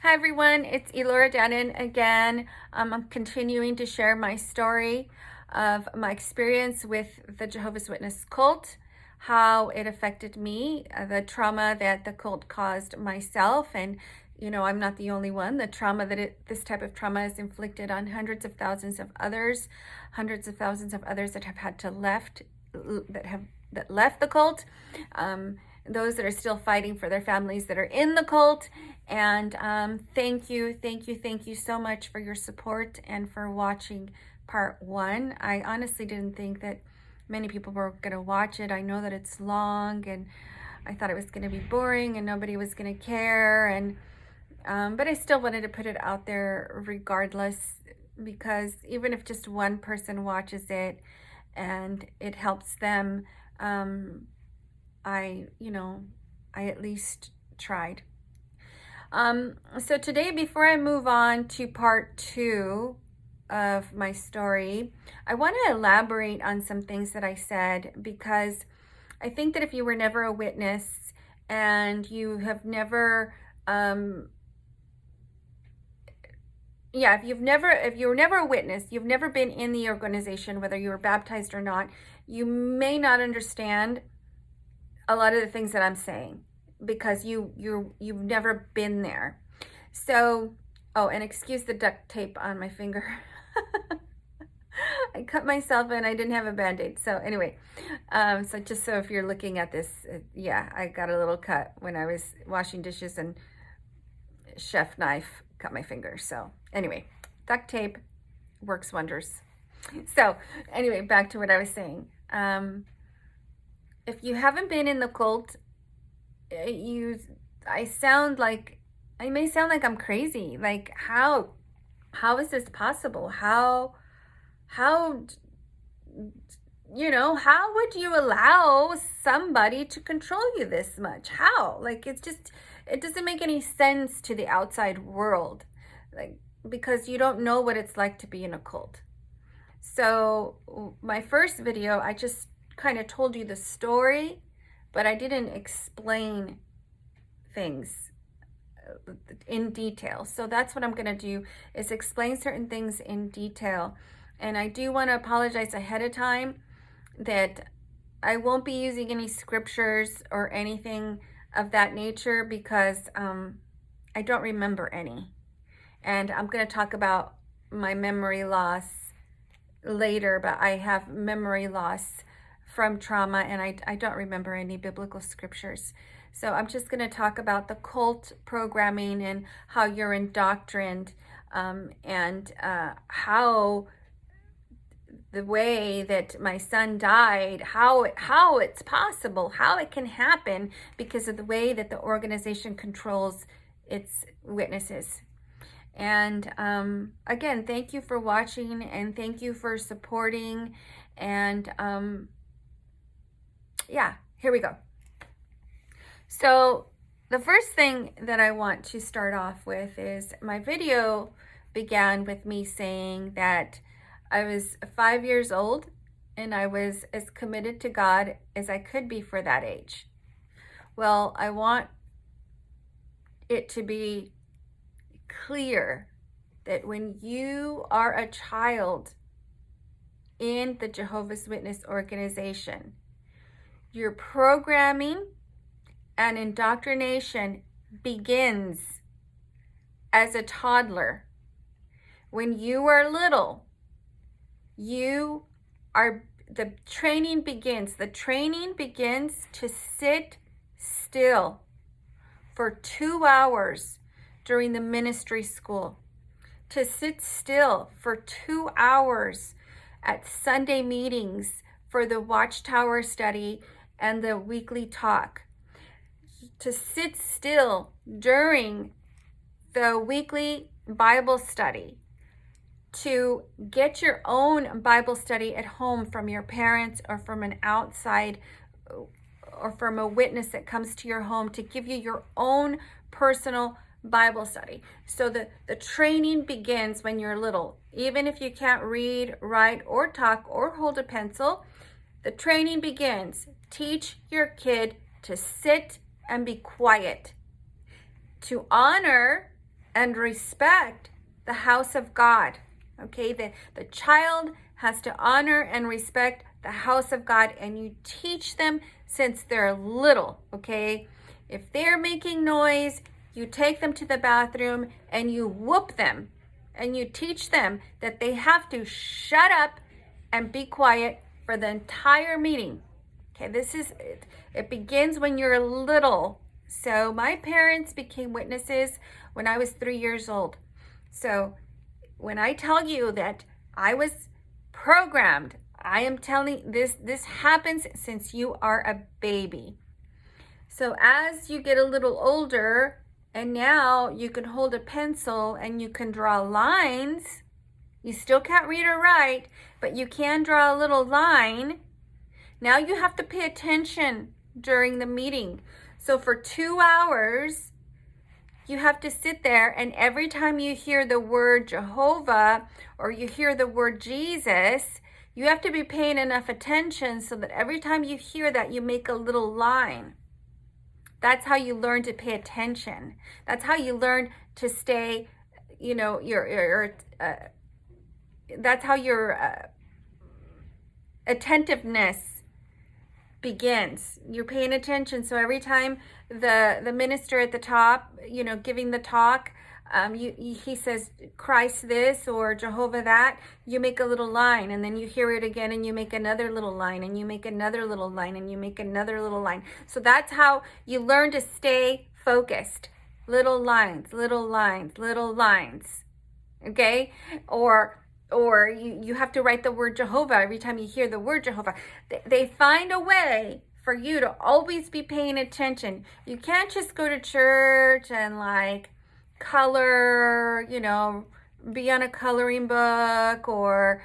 Hi everyone, it's Elora Dannon again. I'm continuing to share my story of my experience with the Jehovah's Witness cult, how it affected me, the trauma that the cult caused myself, and I'm not the only one. The trauma this type of trauma is inflicted on hundreds of thousands of others that have had to left the cult. Those that are still fighting for their families that are in the cult. And thank you so much for your support and for watching part one. I honestly didn't think that many people were going to watch it. I know that it's long, and I thought it was going to be boring and nobody was going to care. And but I still wanted to put it out there regardless, because even if just one person watches it and it helps them, I at least tried. So today, before I move on to part two of my story, I want to elaborate on some things that I said, because I think that if you were never a witness and you have never, if you were never a witness, you've never been in the organization, whether you were baptized or not, you may not understand a lot of the things that I'm saying, because you've never been there. So, oh, and excuse the duct tape on my finger. I cut myself and I didn't have a band-aid. So anyway, so just so if you're looking at this, I got a little cut when I was washing dishes, and chef knife cut my finger. So anyway, duct tape works wonders. So anyway, back to what I was saying. If you haven't been in the cult, I may sound like I'm crazy. Like, how is this possible? How would you allow somebody to control you this much? How? Like, it doesn't make any sense to the outside world, like, because you don't know what it's like to be in a cult. So my first video, I just kind of told you the story, but I didn't explain things in detail. So that's what I'm going to do, is explain certain things in detail. And I do want to apologize ahead of time that I won't be using any scriptures or anything of that nature, because I don't remember any. And I'm going to talk about my memory loss later, but I have memory loss from trauma, and I don't remember any biblical scriptures. So I'm just going to talk about the cult programming and how you're indoctrined, and how the way that my son died, how it's possible, how it can happen because of the way that the organization controls its witnesses. And again, thank you for watching, and thank you for supporting. And here we go. So the first thing that I want to start off with is my video began with me saying that I was 5 years old and I was as committed to God as I could be for that age. Well, I want it to be clear that when you are a child in the Jehovah's Witness organization, your programming and indoctrination begins as a toddler. When you are little, the training begins. The training begins to sit still for 2 hours during the ministry school, to sit still for 2 hours at Sunday meetings for the Watchtower study and the weekly talk, to sit still during the weekly Bible study, to get your own Bible study at home from your parents or from an outside or from a witness that comes to your home to give you your own personal Bible study. So the training begins when you're little. Even if you can't read, write, or talk, or hold a pencil, the training begins. Teach your kid to sit and be quiet, to honor and respect the house of God. Okay, the child has to honor and respect the house of God, and you teach them since they're little. Okay, if they're making noise, you take them to the bathroom and you whoop them, and you teach them that they have to shut up and be quiet for the entire meeting. Okay, this is it. It begins when you're little. So my parents became witnesses when I was 3 years old. So when I tell you that I was programmed, I am telling this happens since you are a baby. So as you get a little older, and now you can hold a pencil and you can draw lines. You still can't read or write, but you can draw a little line. Now you have to pay attention during the meeting. So for 2 hours, you have to sit there, and every time you hear the word Jehovah or you hear the word Jesus, you have to be paying enough attention so that every time you hear that, you make a little line. That's how you learn to pay attention. That's how you learn to stay, that's how your attentiveness begins. You're paying attention. So every time the minister at the top, giving the talk, he says Christ this or Jehovah that, you make a little line, and then you hear it again and you make another little line, and you make another little line, and you make another little line. So that's how you learn to stay focused. Little lines, little lines, little lines. Okay? Or you have to write the word Jehovah every time you hear the word Jehovah. They find a way for you to always be paying attention. You can't just go to church and color, be on a coloring book, or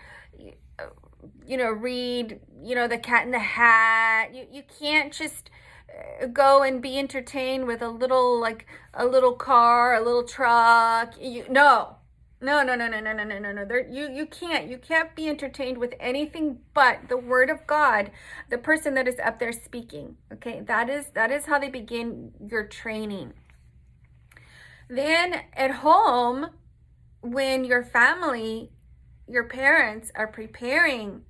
read, The Cat in the Hat. You can't just go and be entertained with a little car, a little truck. No. You can't be entertained with anything but the word of God, the person that is up there speaking. Okay, that is how they begin your training. Then at home, when your family, your parents are preparing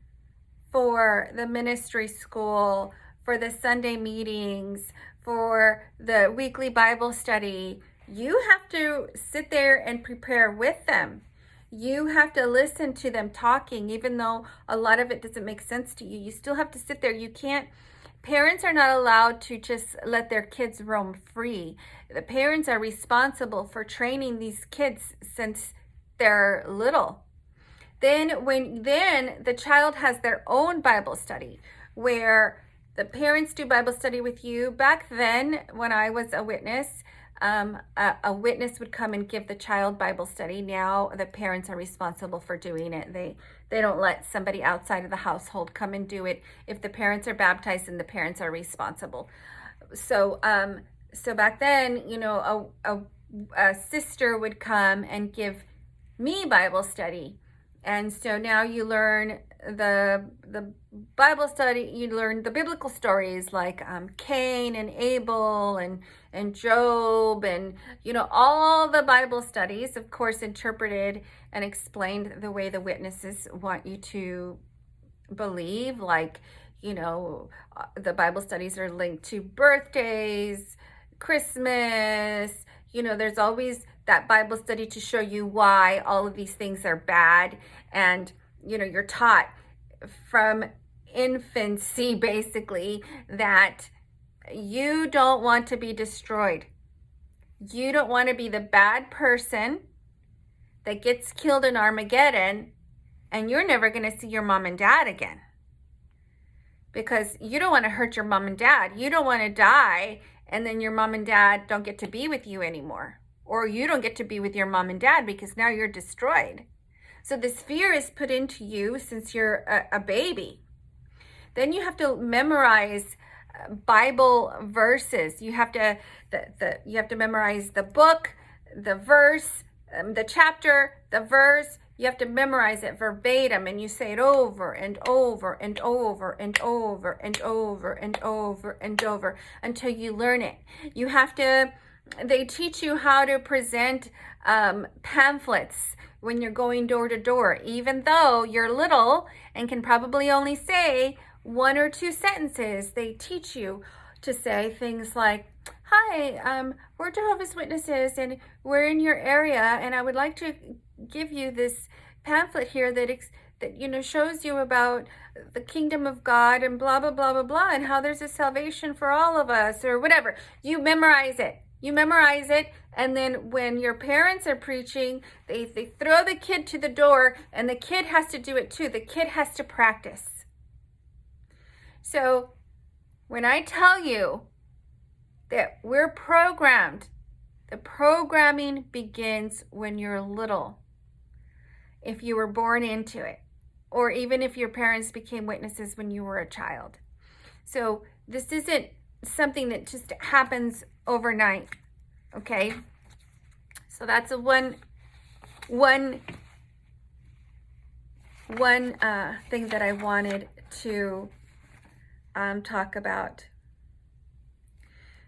for the ministry school, for the Sunday meetings, for the weekly Bible study, you have to sit there and prepare with them. You have to listen to them talking, even though a lot of it doesn't make sense to you. You still have to sit there. Parents are not allowed to just let their kids roam free. The parents are responsible for training these kids since they're little. Then the child has their own Bible study, where the parents do Bible study with you. Back then, when I was a witness, a witness would come and give the child Bible study. Now the parents are responsible for doing it. They don't let somebody outside of the household come and do it. If the parents are baptized, then the parents are responsible. So back then, a sister would come and give me Bible study. And so now you learn the Bible study, you learn the biblical stories like Cain and Abel and Job, and all the Bible studies, of course, interpreted and explained the way the witnesses want you to believe. The Bible studies are linked to birthdays, Christmas. There's always that Bible study to show you why all of these things are bad. And you're taught from infancy, basically, that you don't want to be destroyed. You don't want to be the bad person that gets killed in Armageddon, and you're never going to see your mom and dad again. Because you don't want to hurt your mom and dad. You don't want to die, and then your mom and dad don't get to be with you anymore. Or you don't get to be with your mom and dad because now you're destroyed. So this fear is put into you since you're a baby. Then you have to memorize Bible verses. You have to memorize the book, the verse, the chapter, the verse. You have to memorize it verbatim, and you say it over and over and over and over and over and over and over until you learn it. You have to They teach you how to present pamphlets when you're going door to door, even though you're little and can probably only say one or two sentences. They teach you to say things like, "Hi, we're Jehovah's Witnesses, and we're in your area, and I would like to give you this pamphlet here that shows you about the kingdom of God and blah blah blah blah blah, and how there's a salvation for all of us," or whatever. You memorize it. You memorize it, and then when your parents are preaching, they throw the kid to the door, and the kid has to do it too. The kid has to practice. So when I tell you that we're programmed, the programming begins when you're little. If you were born into it, or even if your parents became witnesses when you were a child. So this isn't something that just happens overnight, okay? So that's one thing that I wanted to talk about.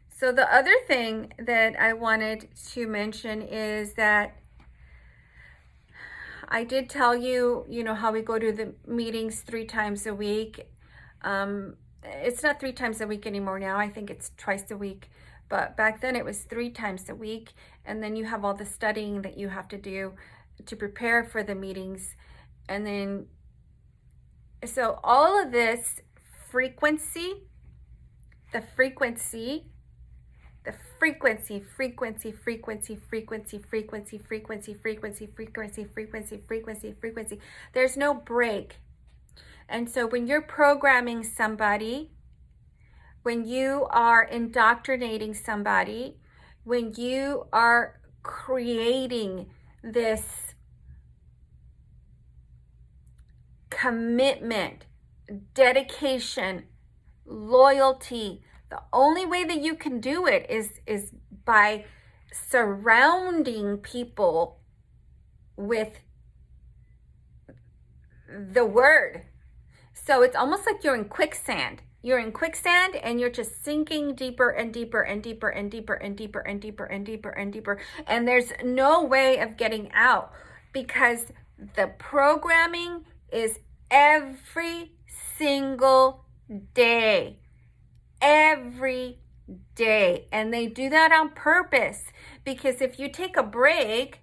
So the other thing that I wanted to mention is that I did tell you, how we go to the meetings 3 times a week. It's not 3 times a week anymore now. I think it's twice a week. But back then it was 3 times a week. And then you have all the studying that you have to do to prepare for the meetings. And then, so all of this frequency, the frequency, there's no break. And so when you're programming somebody, when you are indoctrinating somebody, when you are creating this commitment, dedication, loyalty, the only way that you can do it is by surrounding people with the word. So it's almost like you're in quicksand. You're in quicksand and you're just sinking deeper and deeper and deeper and deeper and deeper and deeper and deeper and deeper. And there's no way of getting out because the programming is every single day. Every day. And they do that on purpose because if you take a break,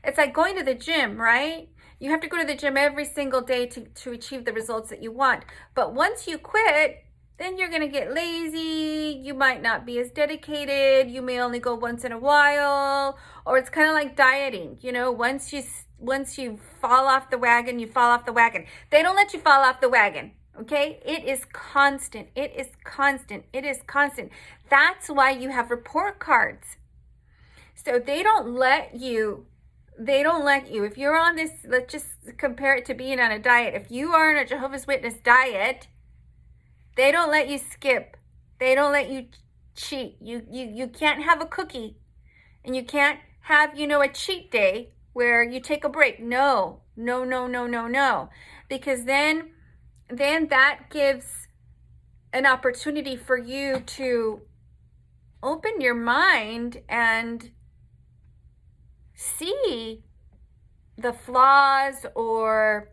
it's like going to the gym, right? You have to go to the gym every single day to achieve the results that you want. But once you quit, then you're going to get lazy. You might not be as dedicated. You may only go once in a while. Or it's kind of like dieting. Once you fall off the wagon, you fall off the wagon. They don't let you fall off the wagon. Okay, it is constant. It is constant. It is constant. That's why you have report cards. So they don't let you, if you're on this, let's just compare it to being on a diet. If you are on a Jehovah's Witness diet, they don't let you skip. They don't let you cheat. You can't have a cookie and you can't have, a cheat day where you take a break. No. Because then that gives an opportunity for you to open your mind and see the flaws or,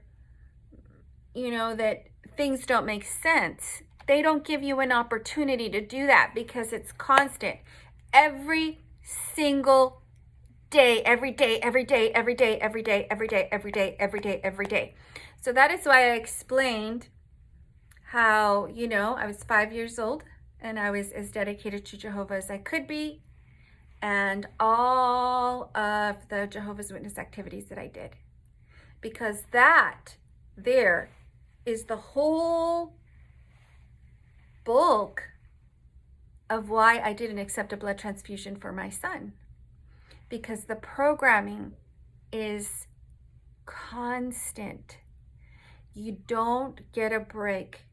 that things don't make sense. They don't give you an opportunity to do that because it's constant. Every single day, every day. So that is why I explained how, I was 5 years old and I was as dedicated to Jehovah as I could be, and all of the Jehovah's Witness activities that I did. Because that there is the whole bulk of why I didn't accept a blood transfusion for my son. Because the programming is constant. You don't get a break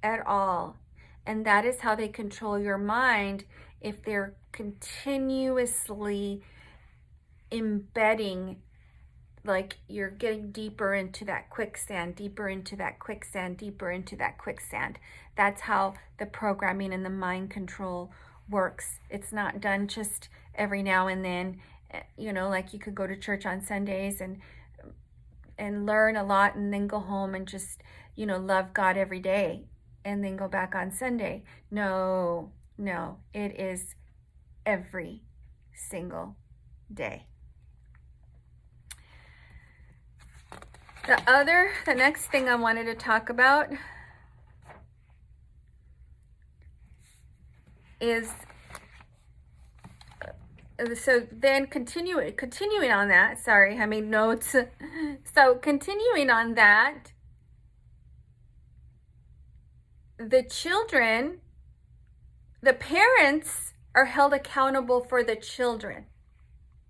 at all. And that is how they control your mind if they're continuously embedding, like you're getting deeper into that quicksand, deeper into that quicksand, deeper into that quicksand. That's how the programming and the mind control works. It's not done just every now and then. Like you could go to church on Sundays and learn a lot and then go home and just, love God every day and then go back on Sunday. No, it is every single day. The next thing I wanted to talk about is, so then continuing on that, sorry, I made notes. So continuing on that, the parents are held accountable for the children,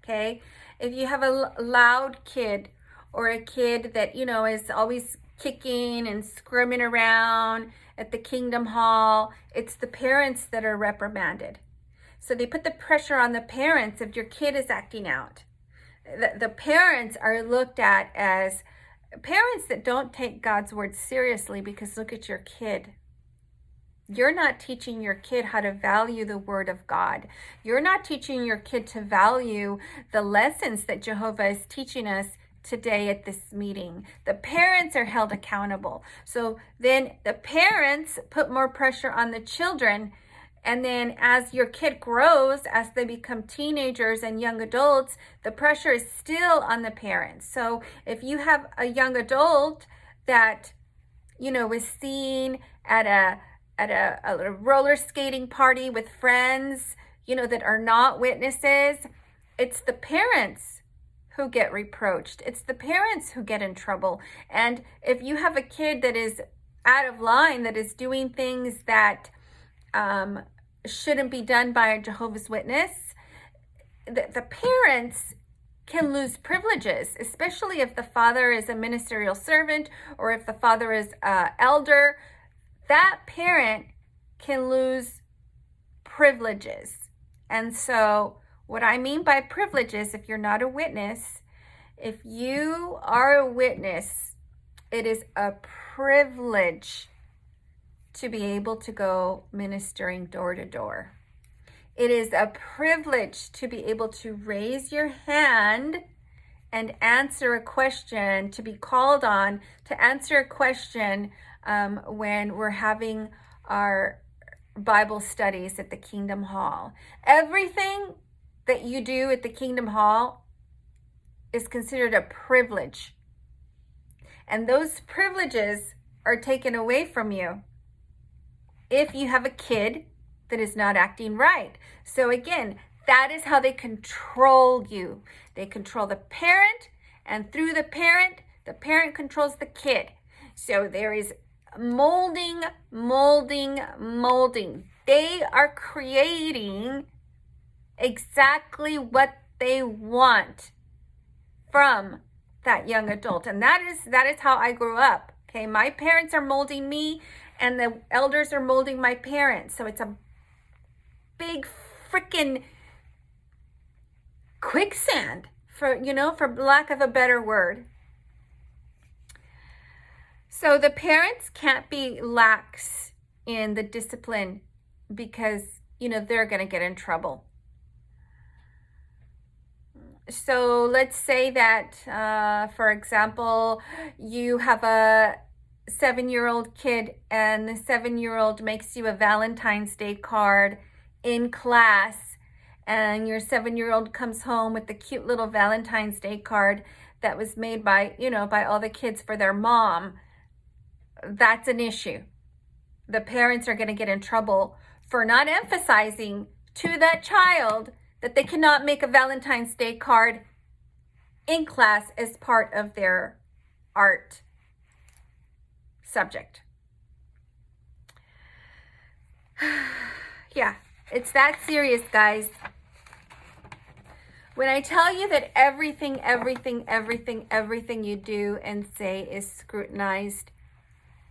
okay? If you have a loud kid or a kid that, is always kicking and screaming around at the Kingdom Hall, it's the parents that are reprimanded. So they put the pressure on the parents if your kid is acting out. The parents are looked at as parents that don't take God's word seriously, because look at your kid. You're not teaching your kid how to value the word of God. You're not teaching your kid to value the lessons that Jehovah is teaching us today at this meeting. The parents are held accountable. So then the parents put more pressure on the children. And then as your kid grows, as they become teenagers and young adults, the pressure is still on the parents. So if you have a young adult that, was seen at a roller skating party with friends, that are not witnesses, it's the parents who get reproached. It's the parents who get in trouble. And if you have a kid that is out of line, that is doing things that shouldn't be done by a Jehovah's Witness, the parents can lose privileges, especially if the father is a ministerial servant or if the father is elder. That parent can lose privileges. And so what I mean by privileges, if you're not a witness, if you are a witness, it is a privilege to be able to go ministering door to door. It is a privilege to be able to raise your hand and answer a question, to be called on to answer a question when we're having our Bible studies at the Kingdom Hall. Everything that you do at the Kingdom Hall is considered a privilege. And those privileges are taken away from you if you have a kid that is not acting right. So again, that is how they control you. They control the parent, and through the parent controls the kid. So there is molding. They are creating exactly what they want from that young adult. And that is how I grew up. Okay, my parents are molding me, and the elders are molding my parents. So it's a big freaking quicksand, for lack of a better word. So the parents can't be lax in the discipline, because they're going to get in trouble. So let's say that for example, you have a 7-year-old kid, and the 7-year-old makes you a Valentine's Day card in class, and your 7-year-old comes home with the cute little Valentine's Day card that was made by all the kids for their mom. That's an issue. The parents are going to get in trouble for not emphasizing to that child that they cannot make a Valentine's Day card in class as part of their art subject. Yeah, it's that serious, guys. When I tell you that everything you do and say is scrutinized,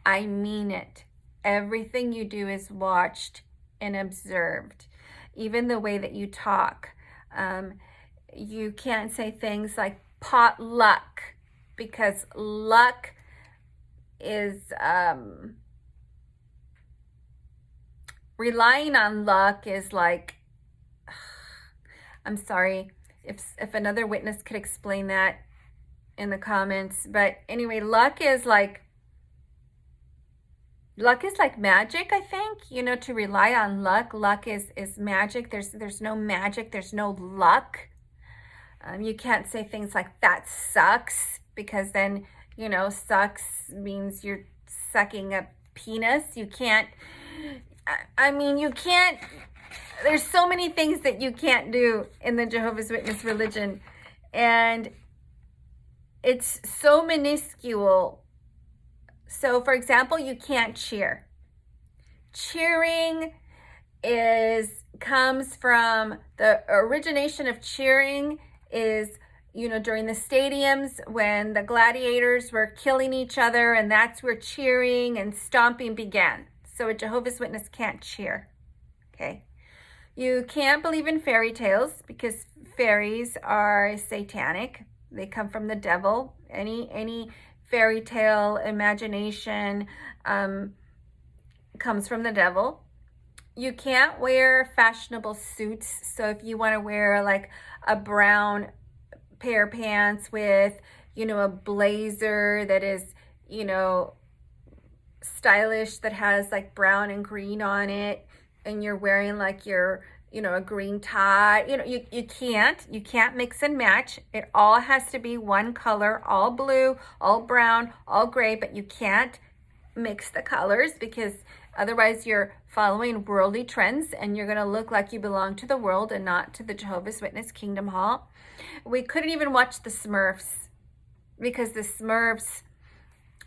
I mean it. Everything you do is watched and observed. Even the way that you talk. You can't say things like potluck, because luck is relying on luck is like, I'm sorry if another witness could explain that in the comments. But anyway, luck is like magic, I think. You know, to rely on luck. Luck is magic. There's no magic. There's no luck. You can't say things like that sucks, because then, you know, sucks means you're sucking a penis. You can't, I mean, you can't, there's so many things that you can't do in the Jehovah's Witness religion. And it's so minuscule. So, for example, you can't cheer. Cheering comes from the origination of cheering is, you know, during the stadiums when the gladiators were killing each other, and that's where cheering and stomping began. So a Jehovah's Witness can't cheer. Okay. You can't believe in fairy tales because fairies are satanic. They come from the devil. Any fairy tale imagination comes from the devil. You can't wear fashionable suits. So if you want to wear like a brown pair of pants with, you know, a blazer that is, you know, stylish, that has like brown and green on it, and you're wearing like your, you know, a green tie, you know, you can't mix and match. It all has to be one color, all blue, all brown, all gray, but you can't mix the colors, because otherwise you're following worldly trends and you're going to look like you belong to the world and not to the Jehovah's Witness Kingdom Hall. We couldn't even watch the Smurfs, because the Smurfs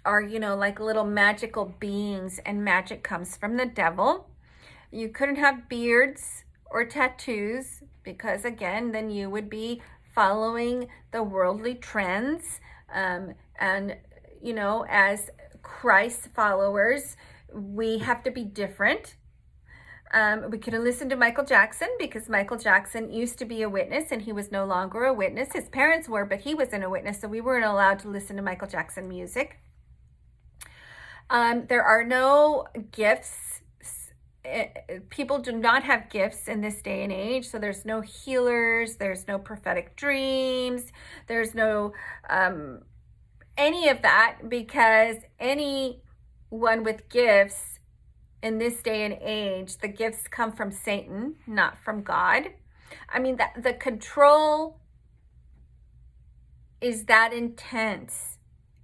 are, you know, like little magical beings, and magic comes from the devil. You couldn't have beards or tattoos, because again, then you would be following the worldly trends. And, you know, as Christ followers, we have to be different. We couldn't listen to Michael Jackson, because Michael Jackson used to be a witness and he was no longer a witness. His parents were, but he wasn't a witness, so we weren't allowed to listen to Michael Jackson music. There are no gifts. People do not have gifts in this day and age. So there's no healers, there's no prophetic dreams, there's no any of that, because anyone with gifts in this day and age, the gifts come from Satan, not from God. I mean, the control is that intense.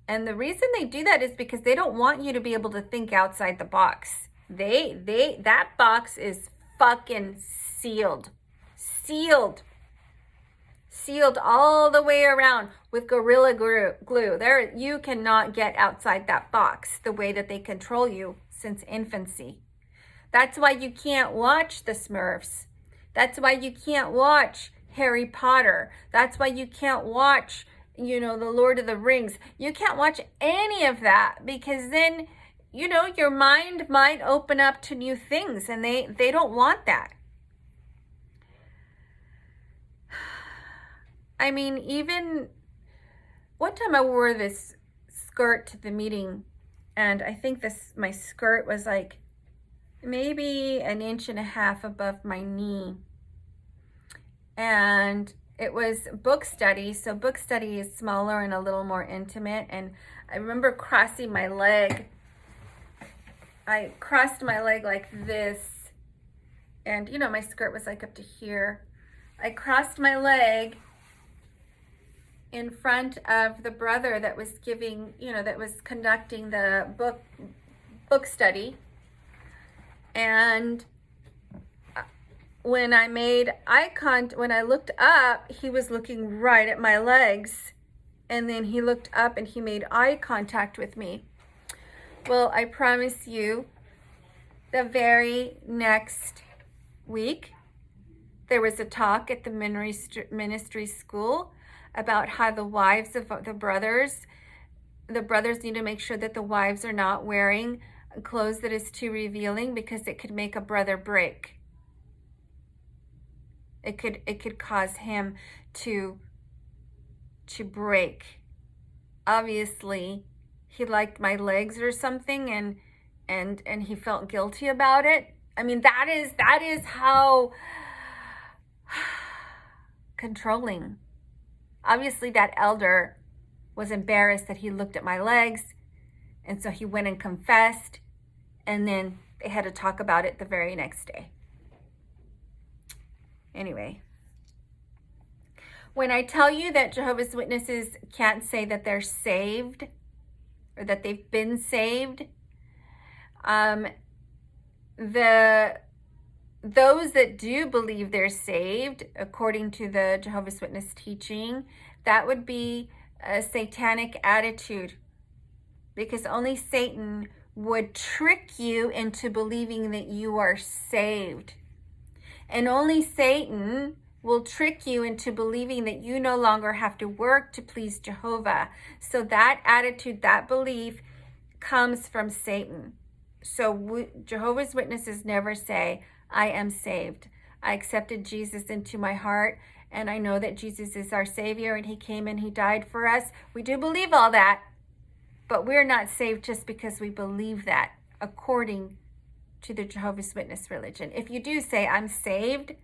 And the reason they do that is because they don't want you to be able to think outside the box. That box is fucking sealed all the way around with Gorilla Glue. There, you cannot get outside that box the way that they control you since infancy. That's why you can't watch the Smurfs. That's why you can't watch Harry Potter. That's why you can't watch, you know, the Lord of the Rings. You can't watch any of that, because then, you know, your mind might open up to new things, and they don't want that. I mean, even one time I wore this skirt to the meeting, and I think my skirt was like maybe 1.5 inches above my knee. And it was book study. So book study is smaller and a little more intimate. And I remember crossing my leg. I crossed my leg like this. And, you know, my skirt was like up to here. I crossed my leg in front of the brother that was giving, you know, that was conducting the book study. And when I made when I looked up, he was looking right at my legs. And then he looked up and he made eye contact with me. Well, I promise you, the very next week, there was a talk at the ministry school about how the wives of the brothers need to make sure that the wives are not wearing clothes that is too revealing, because it could make a brother break. It could cause him to break. Obviously, he liked my legs or something, and he felt guilty about it. I mean, that is how controlling. Obviously, that elder was embarrassed that he looked at my legs, and so he went and confessed, and then they had to talk about it the very next day. Anyway, when I tell you that Jehovah's Witnesses can't say that they're saved or that they've been saved, those that do believe they're saved, according to the Jehovah's Witness teaching, that would be a satanic attitude, because only Satan would trick you into believing that you are saved. And only Satan will trick you into believing that you no longer have to work to please Jehovah. So that attitude, that belief comes from Satan. So Jehovah's Witnesses never say, I am saved. I accepted Jesus into my heart, and I know that Jesus is our Savior, and he came and he died for us. We do believe all that, but we're not saved just because we believe that, according to the Jehovah's Witness religion. If you do say, I'm saved,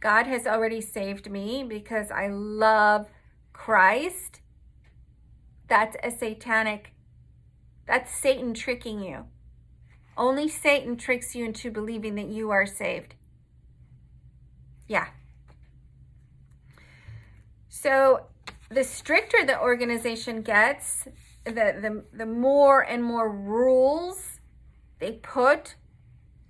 God has already saved me because I love Christ, that's that's Satan tricking you. Only Satan tricks you into believing that you are saved. Yeah. So the stricter the organization gets, the more and more rules they put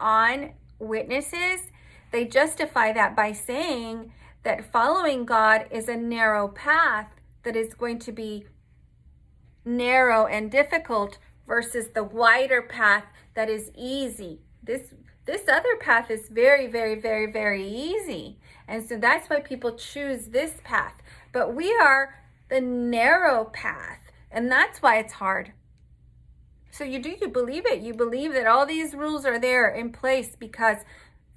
on witnesses. They justify that by saying that following God is a narrow path that is going to be narrow and difficult versus the wider path that is easy. This other path is very, very, very, very easy. And so that's why people choose this path. But we are the narrow path, and that's why it's hard. So you believe it. You believe that all these rules are there in place because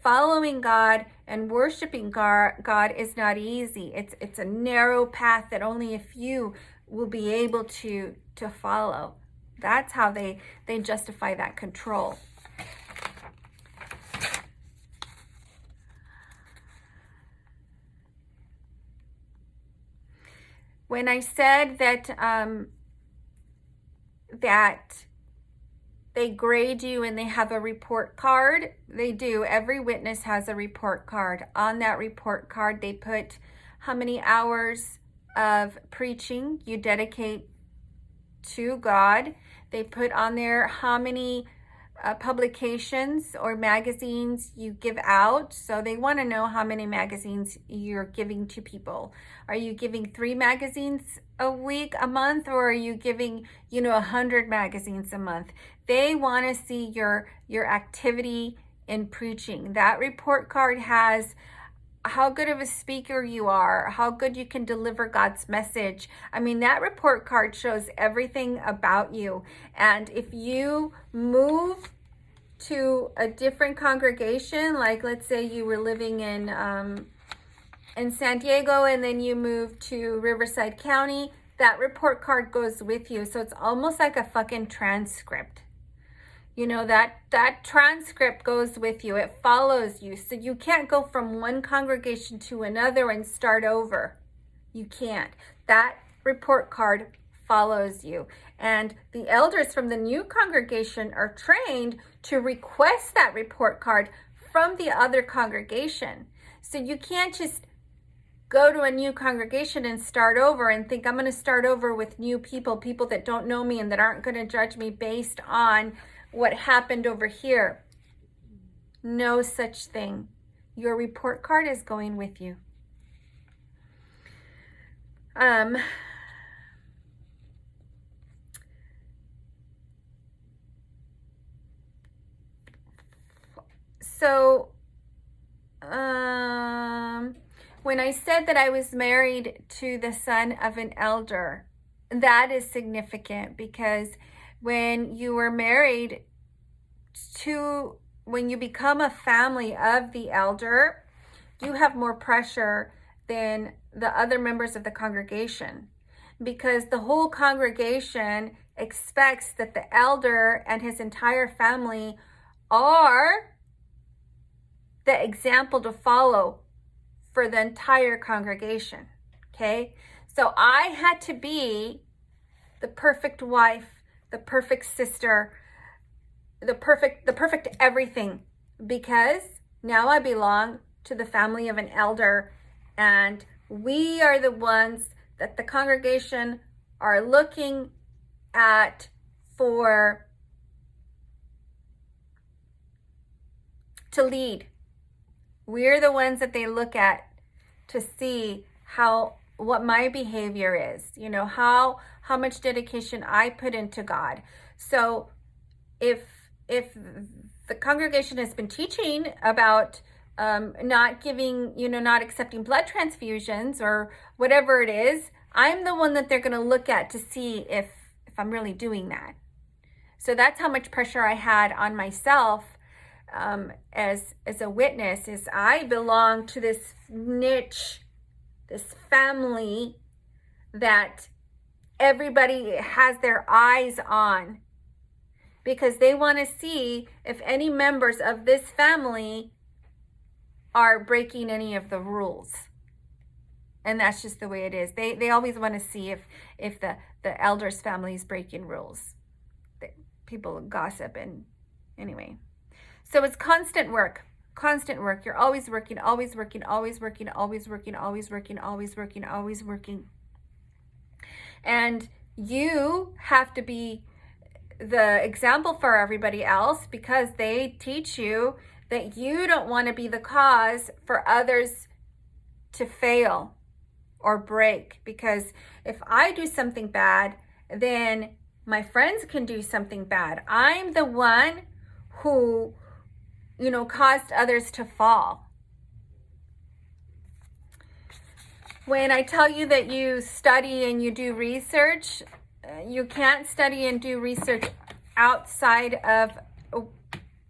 following God and worshiping God is not easy. It's a narrow path that only a few will be able to follow. That's how they justify that control. When I said that that they grade you and they have a report card, they do. Every witness has a report card. On that report card, they put how many hours of preaching you dedicate to God. They put on there how many publications or magazines you give out. So they want to know how many magazines you're giving to people. Are you giving 3 magazines a week, a month, or are you giving 100 magazines a month? They want to see your activity in preaching. That report card has how good of a speaker you are, how good you can deliver God's message. I mean, that report card shows everything about you. And if you move to a different congregation, like let's say you were living in San Diego and then you moved to Riverside County, that report card goes with you. So it's almost like a fucking transcript. That transcript goes with you. It follows you. So you can't go from one congregation to another and start over. You can't. That report card follows you. And the elders from the new congregation are trained to request that report card from the other congregation. So you can't just go to a new congregation and start over and think, I'm going to start over with new people that don't know me and that aren't going to judge me based on what happened over here. No such thing. Your report card is going with you. So, when I said that I was married to the son of an elder, that is significant because when you were married when you become a family of the elder, you have more pressure than the other members of the congregation, because the whole congregation expects that the elder and his entire family are the example to follow for the entire congregation. Okay? So I had to be the perfect wife, the perfect sister, the perfect everything, because now I belong to the family of an elder, and we are the ones that the congregation are looking at to lead. We're the ones that they look at to see what my behavior is, how much dedication I put into God. So if the congregation has been teaching about not giving, not accepting blood transfusions or whatever it is, I'm the one that they're going to look at to see if I'm really doing that. So that's how much pressure I had on myself as a witness, is I belong to this niche, this family that everybody has their eyes on, because they want to see if any members of this family are breaking any of the rules. And that's just the way it is. They always want to see if the elders' family is breaking rules. People gossip, and anyway. So it's constant work. You're always working, always working, always working, always working, always working, always working, always working. And you have to be the example for everybody else, because they teach you that you don't want to be the cause for others to fail or break. Because if I do something bad, then my friends can do something bad. I'm the one who, caused others to fall. When I tell you that you study and you do research, you can't study and do research outside of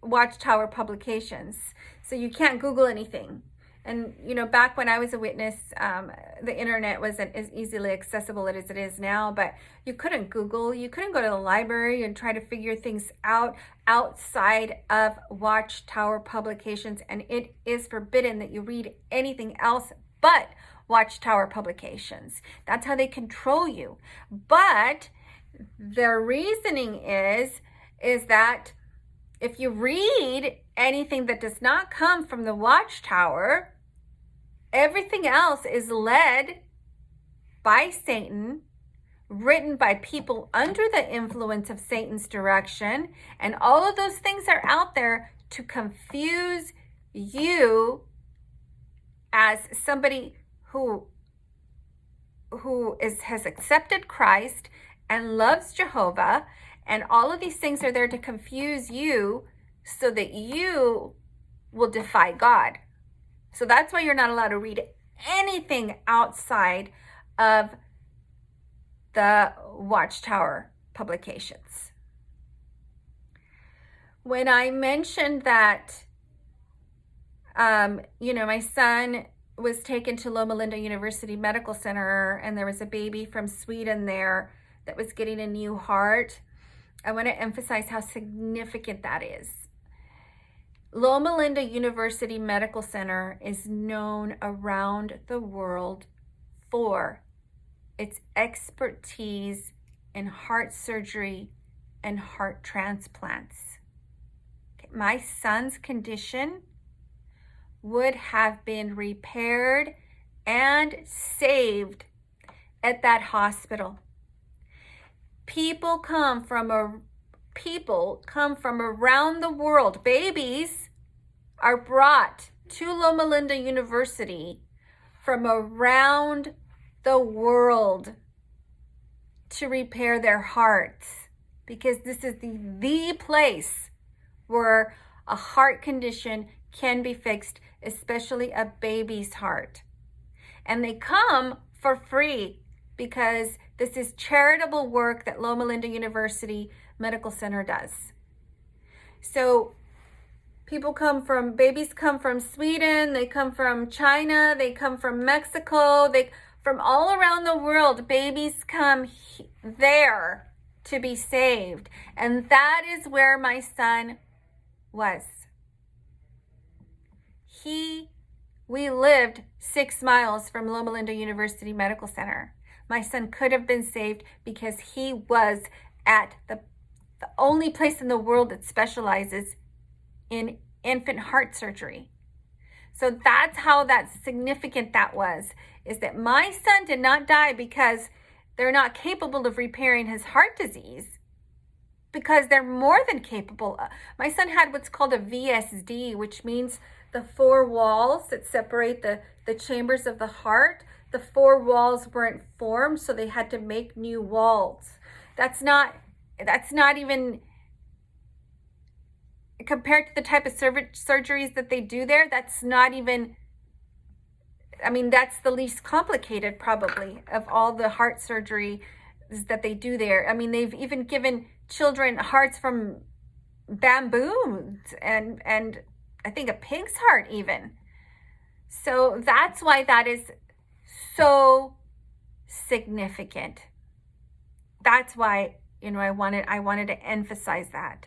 Watchtower publications. So you can't Google anything. And, back when I was a witness, the internet wasn't as easily accessible as it is now, but you couldn't Google, you couldn't go to the library and try to figure things out outside of Watchtower publications. And it is forbidden that you read anything else but Watchtower publications. That's how they control you. But their reasoning is that if you read anything that does not come from the Watchtower, everything else is led by Satan, written by people under the influence of Satan's direction, and all of those things are out there to confuse you as somebody who has accepted Christ and loves Jehovah, and all of these things are there to confuse you so that you will defy God. So that's why you're not allowed to read anything outside of the Watchtower publications. When I mentioned that, my son was taken to Loma Linda University Medical Center, and there was a baby from Sweden there that was getting a new heart, I want to emphasize how significant that is. Loma Linda University Medical Center is known around the world for its expertise in heart surgery and heart transplants. My son's condition would have been repaired and saved at that hospital. People come from around the world. Babies are brought to Loma Linda University from around the world to repair their hearts, because this is the place where a heart condition can be fixed, especially a baby's heart. And they come for free, because this is charitable work that Loma Linda University Medical Center does. So babies come from Sweden, they come from China, they come from Mexico, from all around the world. Babies come there to be saved. And that is where my son was. we lived 6 miles from Loma Linda University Medical Center. My son could have been saved because he was at the only place in the world that specializes in infant heart surgery. So that's how significant that was, is that my son did not die because they're not capable of repairing his heart disease, because they're more than capable. My son had what's called a VSD, which means the 4 walls that separate the chambers of the heart, the 4 walls weren't formed, so they had to make new walls. That's not even, compared to the type of surgeries that they do there, that's not even, I mean, that's the least complicated probably of all the heart surgery that they do there. I mean, they've even given children hearts from bamboo and I think a pig's heart even. So that's why that is so significant. That's why, I wanted to emphasize that.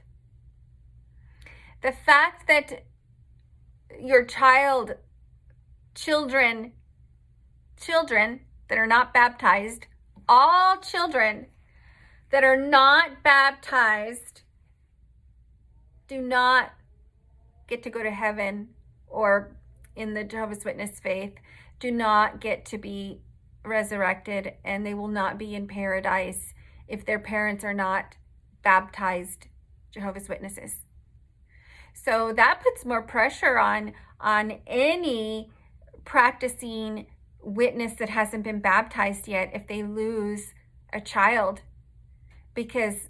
The fact that your children that are not baptized, all children that are not baptized do not get to go to heaven, or in the Jehovah's Witness faith, do not get to be resurrected, and they will not be in paradise if their parents are not baptized Jehovah's Witnesses. So that puts more pressure on any practicing witness that hasn't been baptized yet if they lose a child, because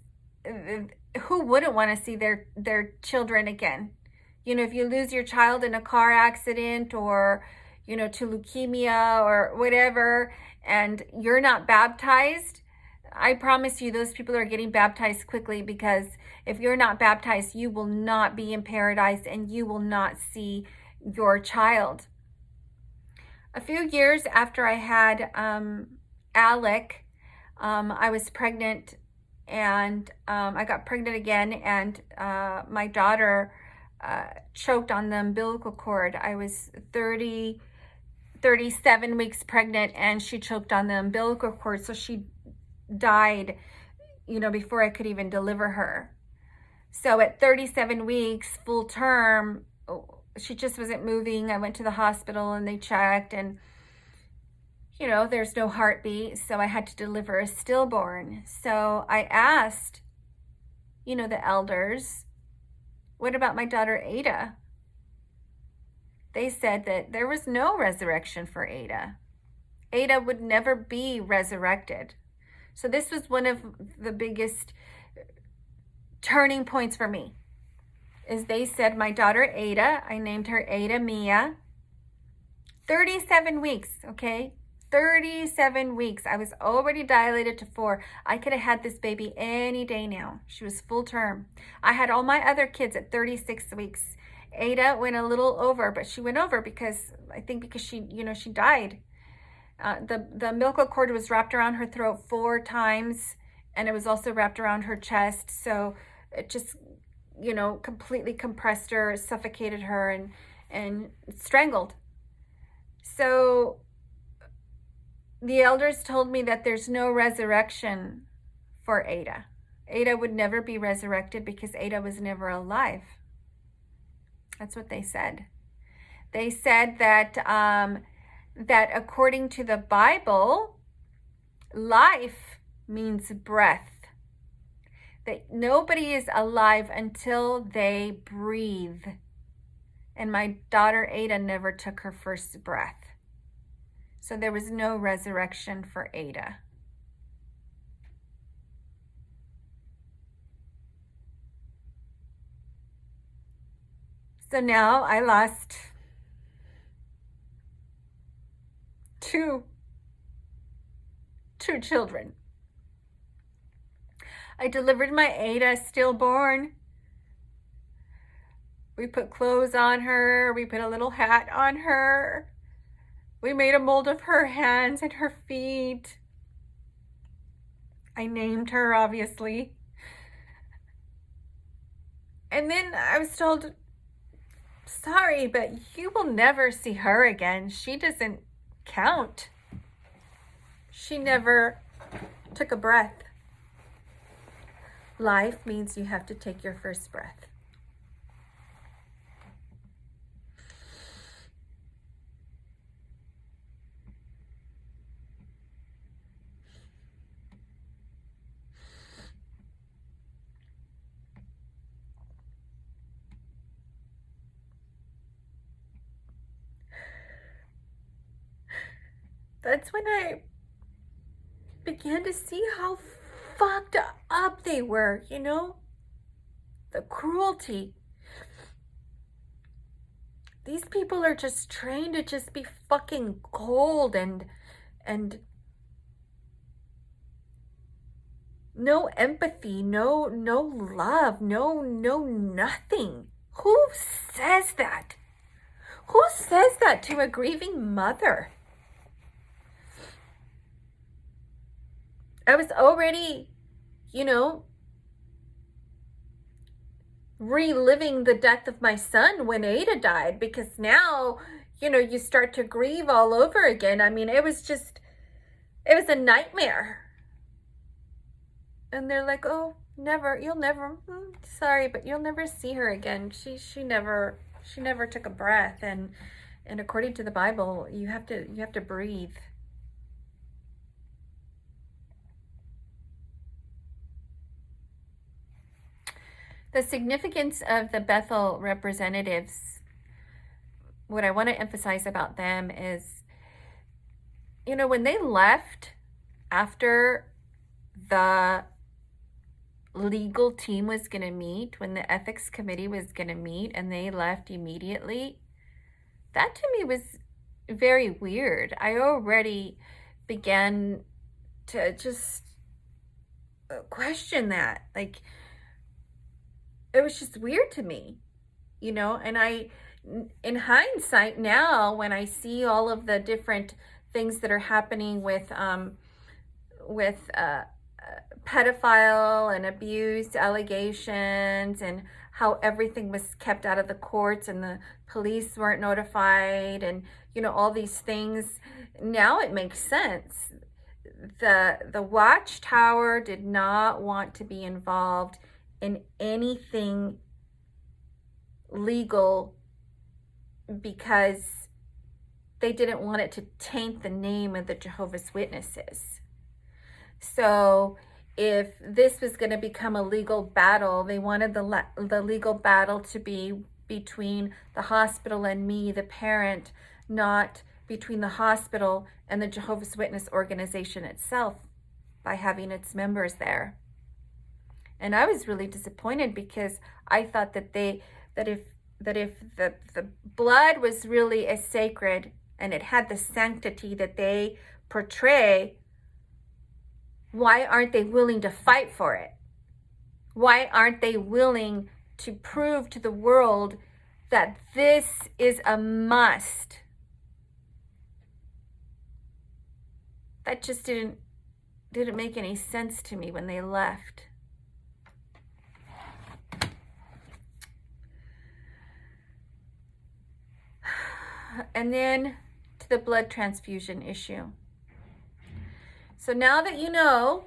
who wouldn't want to see their children again? If you lose your child in a car accident or, to leukemia or whatever, and you're not baptized, I promise you those people are getting baptized quickly, because if you're not baptized, you will not be in paradise and you will not see your child. A few years after I had Alec, I was pregnant, and I got pregnant again, and my daughter choked on the umbilical cord. I was 37 weeks pregnant, and she choked on the umbilical cord, so she died, before I could even deliver her. So at 37 weeks, full term, she just wasn't moving. I went to the hospital and they checked, and there's no heartbeat, so I had to deliver a stillborn. So I asked, the elders, what about my daughter Ada? They said that there was no resurrection for Ada. Ada would never be resurrected. So this was one of the biggest turning points for me, is they said my daughter Ada, I named her Ada Mia, 37 weeks, okay? 37 weeks. I was already dilated to 4. I could have had this baby any day now. She was full term. I had all my other kids at 36 weeks. Ada went a little over, but she went over because she, she died. The umbilical cord was wrapped around her throat 4 times, and it was also wrapped around her chest. So it just, completely compressed her, suffocated her, and strangled. So the elders told me that there's no resurrection for Ada. Ada would never be resurrected because Ada was never alive. That's what they said. They said that that according to the Bible, life means breath. That nobody is alive until they breathe. And my daughter Ada never took her first breath. So there was no resurrection for Ada. So now I lost 2 children. I delivered my Ada stillborn. We put clothes on her. We put a little hat on her. We made a mold of her hands and her feet. I named her, obviously. And then I was told, sorry, but you will never see her again. She doesn't count. She never took a breath. Life means you have to take your first breath. That's when I began to see how fucked up they were, you know? The cruelty. These people are just trained to just be fucking cold and no empathy, no love, no nothing. Who says that? Who says that to a grieving mother? I was already, reliving the death of my son when Ada died, because now, you start to grieve all over again. I mean, it was a nightmare. And they're like, oh, you'll never, sorry, but you'll never see her again. She never took a breath. And according to the Bible, you have to breathe. The significance of the Bethel representatives, what I want to emphasize about them is, when they left after the legal team was going to meet, when the ethics committee was going to meet, and they left immediately, that to me was very weird. I already began to just question that. Like, it was just weird to me, and in hindsight now, when I see all of the different things that are happening with pedophile and abuse allegations, and how everything was kept out of the courts and the police weren't notified, and all these things, now it makes sense. The Watchtower did not want to be involved in anything legal because they didn't want it to taint the name of the Jehovah's Witnesses. So if this was going to become a legal battle, they wanted the legal battle to be between the hospital and me, the parent, not between the hospital and the Jehovah's Witness organization itself, by having its members there. And I was really disappointed, because I thought that if the blood was really as sacred and it had the sanctity that they portray, why aren't they willing to fight for it? Why aren't they willing to prove to the world that this is a must? That just didn't make any sense to me when they left. And then to the blood transfusion issue. So now that you know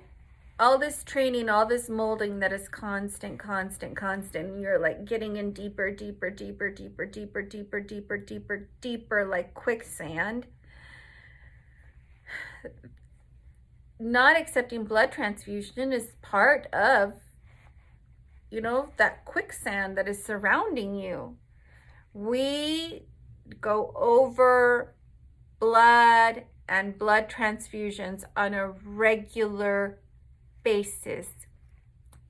all this training, all this molding that is constant, and you're like getting in deeper, like quicksand. Not accepting blood transfusion is part of, that quicksand that is surrounding you. We go over blood and blood transfusions on a regular basis.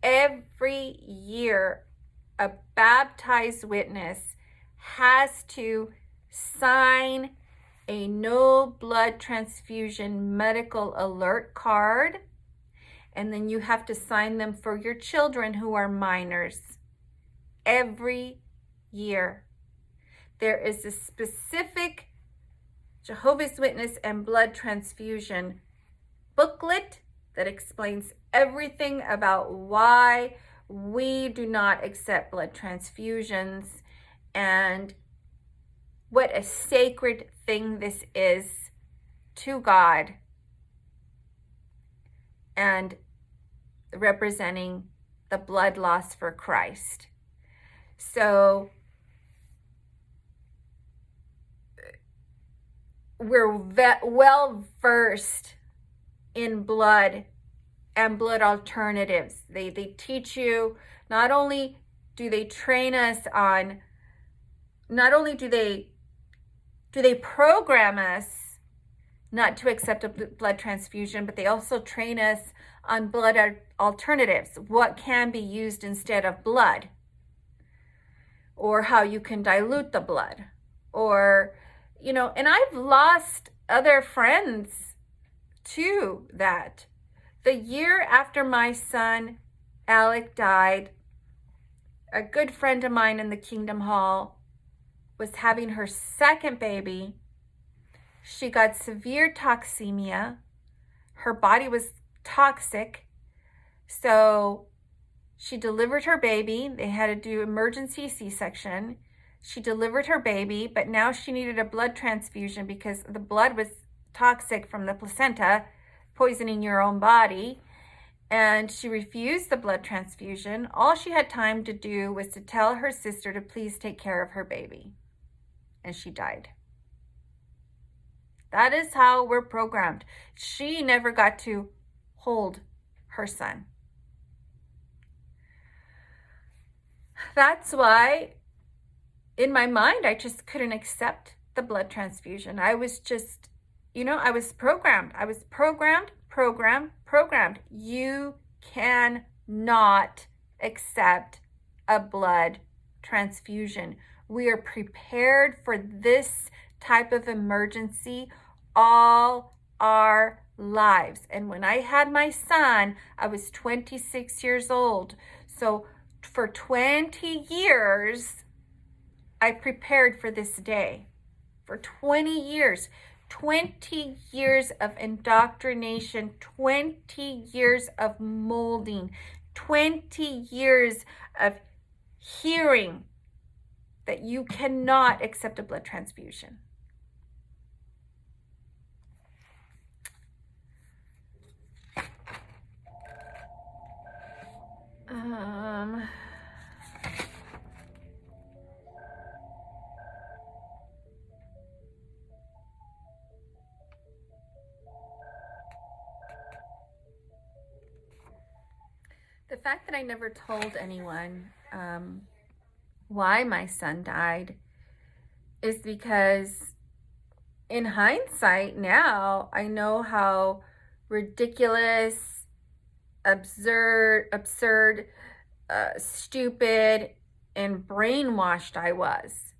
Every year, a baptized witness has to sign a no blood transfusion medical alert card, and then you have to sign them for your children who are minors. Every year. There is a specific Jehovah's Witness and blood transfusion booklet that explains everything about why we do not accept blood transfusions and what a sacred thing this is to God, and representing the blood loss for Christ. So we're well versed in blood and blood alternatives. They teach you, not only do they train us on, not only do they program us not to accept a blood transfusion, but they also train us on blood alternatives, what can be used instead of blood, or how you can dilute the blood, or, you know, and I've lost other friends to that. The year after my son Alec died, a good friend of mine in the Kingdom Hall was having her second baby. She got severe toxemia. Her body was toxic. So she delivered her baby. They had to do emergency C-section. She delivered her baby, but now she needed a blood transfusion because the blood was toxic from the placenta, poisoning your own body. And she refused the blood transfusion. All she had time to do was to tell her sister to please take care of her baby. And she died. That is how we're programmed. She never got to hold her son. That's why, in my mind, I just couldn't accept the blood transfusion. I was just, I was programmed. I was programmed. You cannot accept a blood transfusion. We are prepared for this type of emergency all our lives. And when I had my son, I was 26 years old. So for 20 years, I prepared for this day. For 20 years. 20 years of indoctrination, 20 years of molding, 20 years of hearing that you cannot accept a blood transfusion. The fact that I never told anyone why my son died is because in hindsight now, I know how ridiculous, absurd, stupid, and brainwashed I was.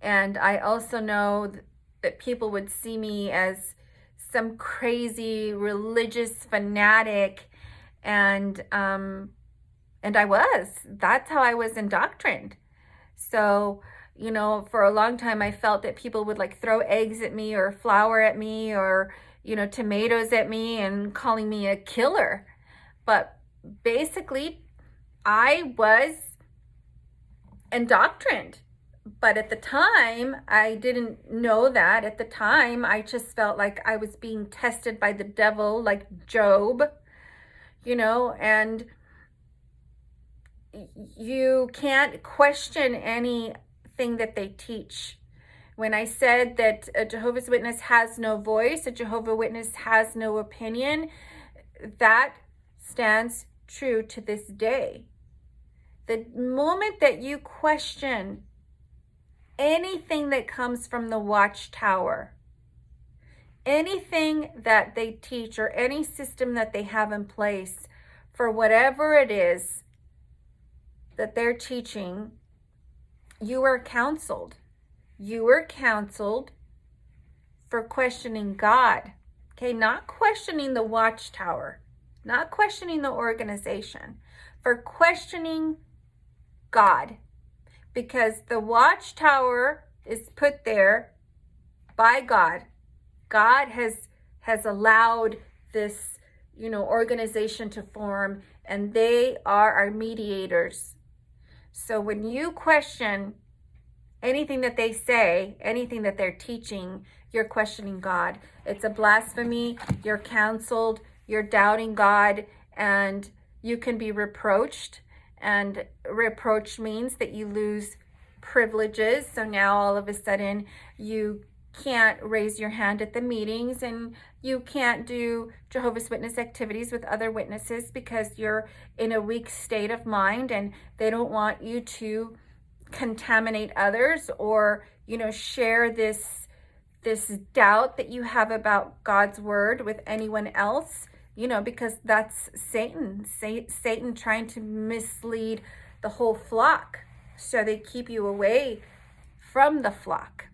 And I also know that people would see me as some crazy religious fanatic, and I was. That's how I was indoctrined. So, for a long time, I felt that people would like throw eggs at me or flour at me or, tomatoes at me and calling me a killer. But basically, I was indoctrined. But at the time, I didn't know that. At the time, I just felt like I was being tested by the devil, like Job, and you can't question anything that they teach. When I said that a Jehovah's Witness has no voice, a Jehovah's Witness has no opinion, that stands true to this day. The moment that you question anything that comes from the watchtower, anything that they teach or any system that they have in place for whatever it is that they're teaching, you are counseled. You are counseled for questioning God. Okay, not questioning the watchtower, not questioning the organization, for questioning God. Because the watchtower is put there by God. God has allowed this, organization to form, and they are our mediators. So when you question Anything that they say, anything that they're teaching, you're questioning God. It's a blasphemy. You're counseled. You're doubting God, and you can be reproached. And reproach means that you lose privileges. So now all of a sudden you can't raise your hand at the meetings, and you can't do Jehovah's Witness activities with other witnesses because you're in a weak state of mind, and they don't want you to contaminate others, or share this doubt that you have about God's word with anyone else, because that's Satan trying to mislead the whole flock, so they keep you away from the flock.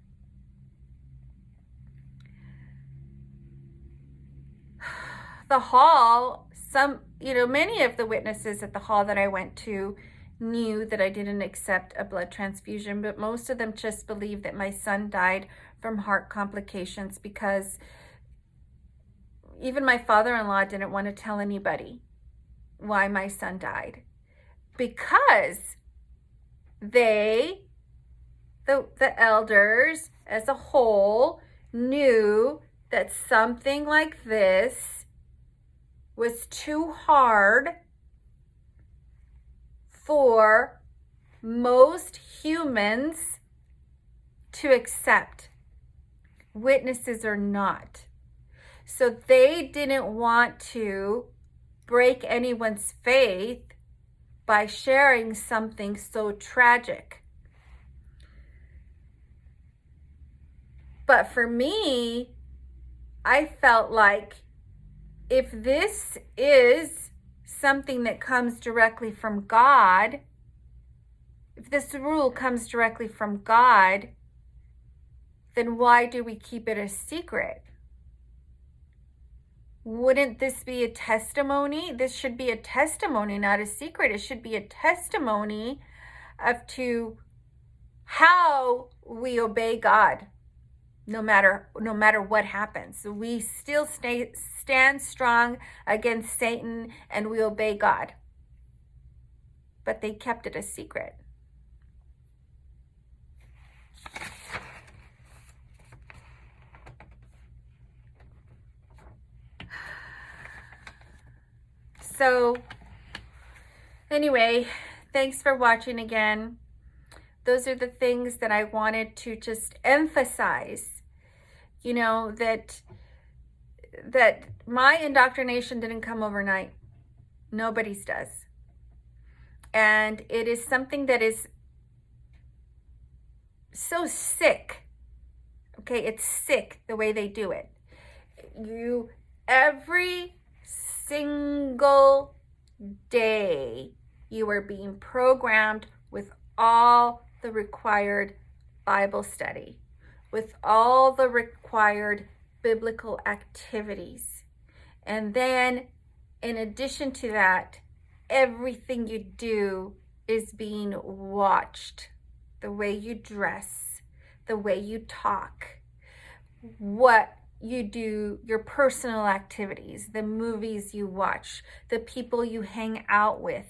The hall, many of the witnesses at the hall that I went to knew that I didn't accept a blood transfusion, but most of them just believed that my son died from heart complications, because even my father-in-law didn't want to tell anybody why my son died, because the elders as a whole knew that something like this was too hard for most humans to accept. Witnesses or not. So they didn't want to break anyone's faith by sharing something so tragic. But for me, I felt like if this is something that comes directly from God, if this rule comes directly from God, then why do we keep it a secret? Wouldn't this be a testimony? This should be a testimony, not a secret. It should be a testimony to how we obey God, no matter what happens. We still stand strong against Satan, and we obey God. But they kept it a secret. So anyway, thanks for watching again. Those are the things that I wanted to just emphasize, that my indoctrination didn't come overnight. Nobody's does. And it is something that is so sick. Okay, it's sick the way they do it. Every single day, you are being programmed with all the required Bible study, with all the required biblical activities. And then, in addition to that, everything you do is being watched. The way you dress, the way you talk, what you do, your personal activities, the movies you watch, the people you hang out with,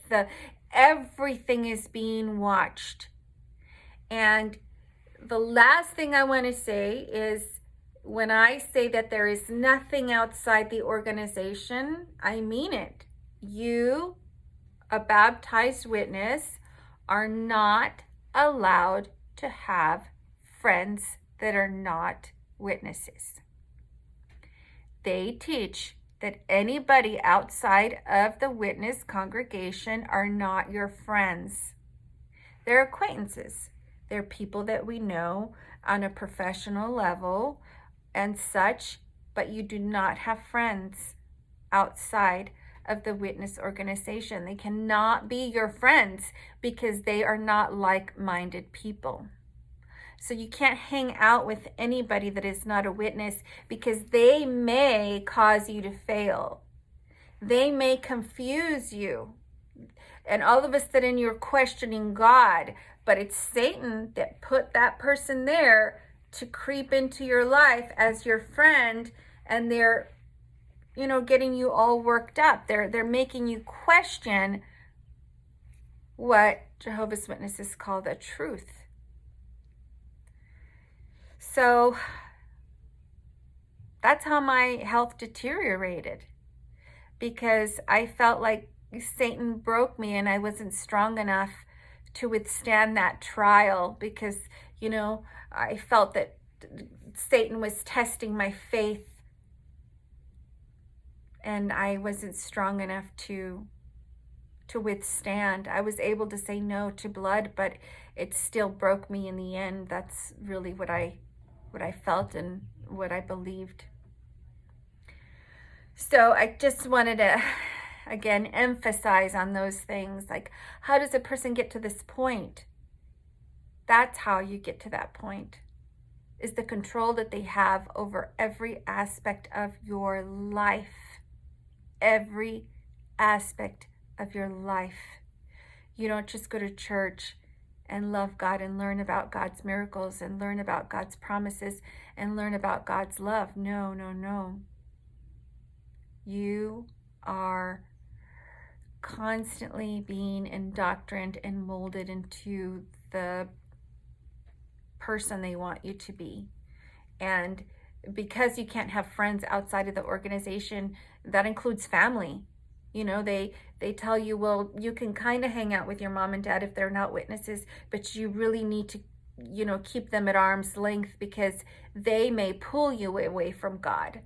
everything is being watched. And the last thing I want to say is, when I say that there is nothing outside the organization, I mean it. You, a baptized witness, are not allowed to have friends that are not witnesses. They teach that anybody outside of the witness congregation are not your friends. They're acquaintances. They're people that we know on a professional level and such, but you do not have friends outside of the witness organization. They cannot be your friends because they are not like-minded people. So you can't hang out with anybody that is not a witness, because they may cause you to fail. They may confuse you. And all of a sudden you're questioning God, but it's Satan that put that person there to creep into your life as your friend, and they're getting you all worked up. They're making you question what Jehovah's Witnesses call the truth. So that's how my health deteriorated, because I felt like Satan broke me and I wasn't strong enough to withstand that trial, because, I felt that Satan was testing my faith and I wasn't strong enough to withstand. I was able to say no to blood, but it still broke me in the end. That's really what I felt and what I believed. So I just wanted to, again, emphasize on those things. Like, how does a person get to this point? That's how you get to that point, is the control that they have over every aspect of your life. Every aspect of your life. You don't just go to church and love God and learn about God's miracles and learn about God's promises and learn about God's love. No, no, no. You are constantly being indoctrined and molded into the person they want you to be. And because you can't have friends outside of the organization, that includes family. They tell you, well, you can kind of hang out with your mom and dad if they're not witnesses, but you really need to, keep them at arm's length because they may pull you away from God.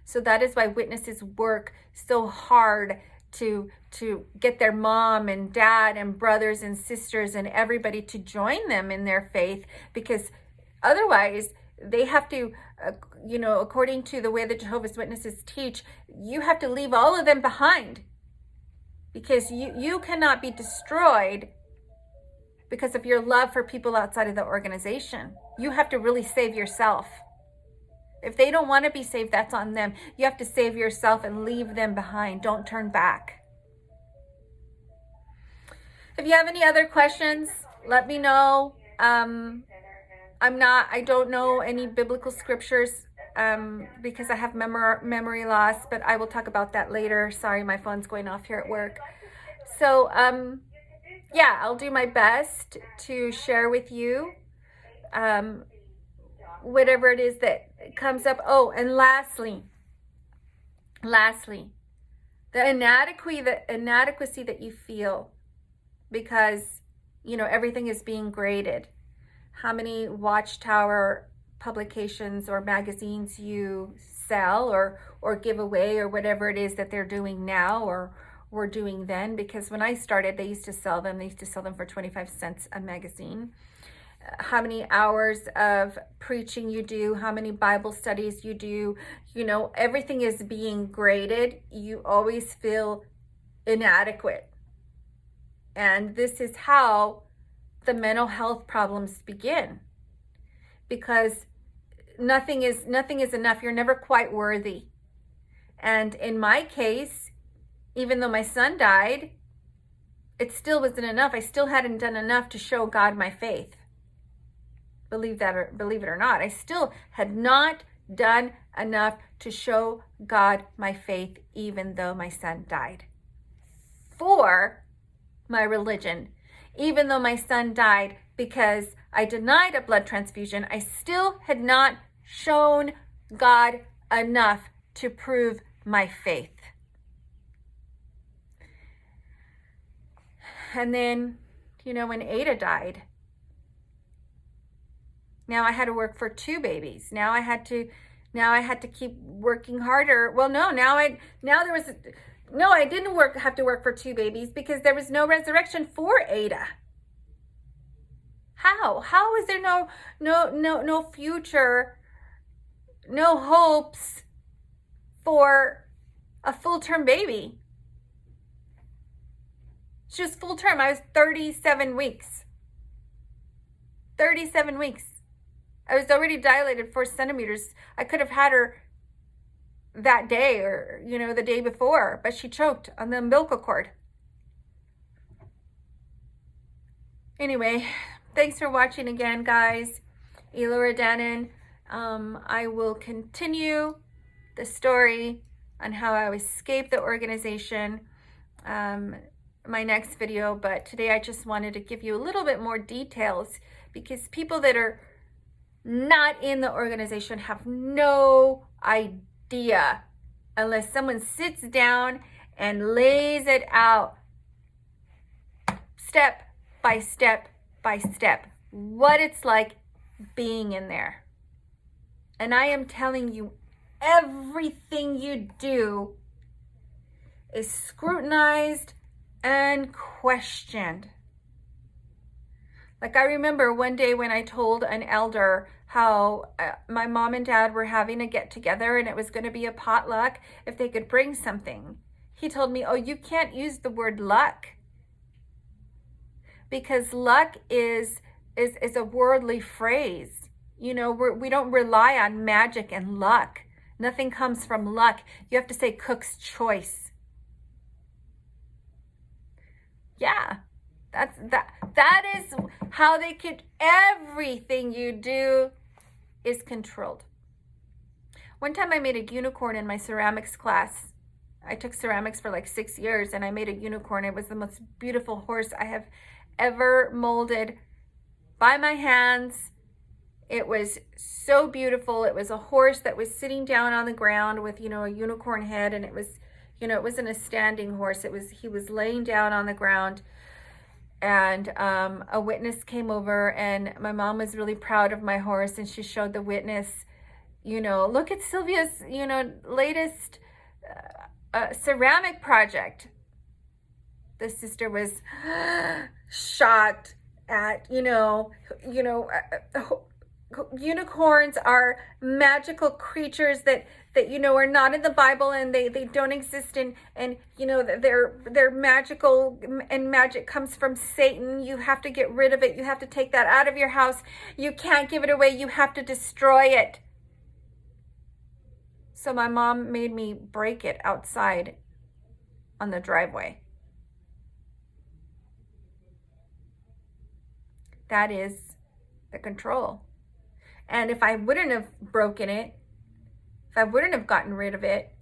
So that is why witnesses work so hard to get their mom and dad and brothers and sisters and everybody to join them in their faith, because otherwise they have to, according to the way the Jehovah's Witnesses teach, you have to leave all of them behind, because you cannot be destroyed because of your love for people outside of the organization. You have to really save yourself. If they don't want to be saved, that's on them. You have to save yourself and leave them behind. Don't turn back. If you have any other questions, let me know. I don't know any biblical scriptures because I have memory loss, but I will talk about that later. Sorry, my phone's going off here at work. So, yeah, I'll do my best to share with you whatever it is that comes up. Oh, and lastly, the inadequacy that you feel because, everything is being graded. How many Watchtower publications or magazines you sell or give away, or whatever it is that they're doing now or were doing then. Because when I started, they used to sell them for 25 cents a magazine. How many hours of preaching you do, how many Bible studies you do, everything is being graded. You always feel inadequate. And this is how the mental health problems begin, because nothing is enough. You're never quite worthy. And in my case, even though my son died, it still wasn't enough. I still hadn't done enough to show God my faith. Believe it or not, I still had not done enough to show God my faith, even though my son died. For my religion, even though my son died because I denied a blood transfusion, I still had not shown God enough to prove my faith. And then, when Ada died, now I had to work for 2 babies. Now I had to keep working harder. Well, I didn't have to work for 2 babies because there was no resurrection for Ada. How is there no future, no hopes for a full-term baby? She was full-term. I was 37 weeks. 37 weeks. I was already dilated 4 centimeters. I could have had her that day or, the day before, but she choked on the umbilical cord. Anyway, thanks for watching again, guys. Elora Dannon. I will continue the story on how I escaped the organization my next video, but today I just wanted to give you a little bit more details, because people that are not in the organization have no idea unless someone sits down and lays it out step by step by step what it's like being in there. And I am telling you, everything you do is scrutinized and questioned. Like I remember one day when I told an elder how my mom and dad were having a get together and it was going to be a potluck if they could bring something. He told me, "Oh, you can't use the word luck because luck is a worldly phrase. You know, we don't rely on magic and luck. Nothing comes from luck. You have to say cook's choice." Yeah. That is how they could, everything you do is controlled. One time I made a unicorn in my ceramics class. I took ceramics for like 6 years and I made a unicorn. It was the most beautiful horse I have ever molded by my hands. It was so beautiful. It was a horse that was sitting down on the ground with, a unicorn head, and it was, it wasn't a standing horse. He was laying down on the ground. And a witness came over, and my mom was really proud of my horse, and she showed the witness, look at Sylvia's, latest ceramic project. The sister was shocked at, unicorns are magical creatures that are not in the Bible, and they don't exist, and they're magical, and magic comes from Satan. You have to get rid of it. You have to take that out of your house. You can't give it away. You have to destroy it. So my mom made me break it outside on the driveway. That is the control. And if I wouldn't have broken it, if I wouldn't have gotten rid of it,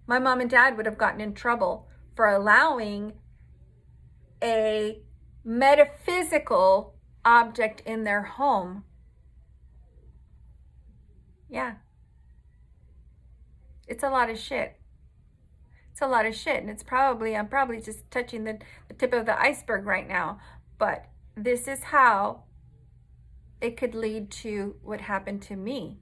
my mom and dad would have gotten in trouble for allowing a metaphysical object in their home. Yeah. It's a lot of shit. It's a lot of shit. And I'm probably just touching the tip of the iceberg right now. But this is how it could lead to what happened to me.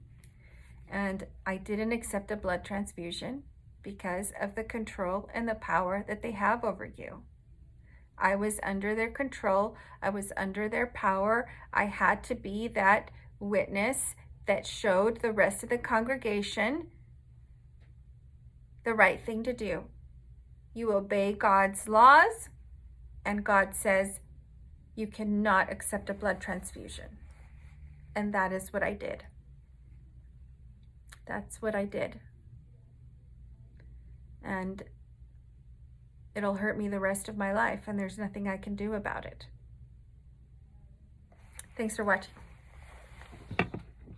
And I didn't accept a blood transfusion because of the control and the power that they have over you. I was under their control. I was under their power. I had to be that witness that showed the rest of the congregation the right thing to do. You obey God's laws, and God says you cannot accept a blood transfusion. And that is what I did. That's what I did. And it'll hurt me the rest of my life, and there's nothing I can do about it. Thanks for watching.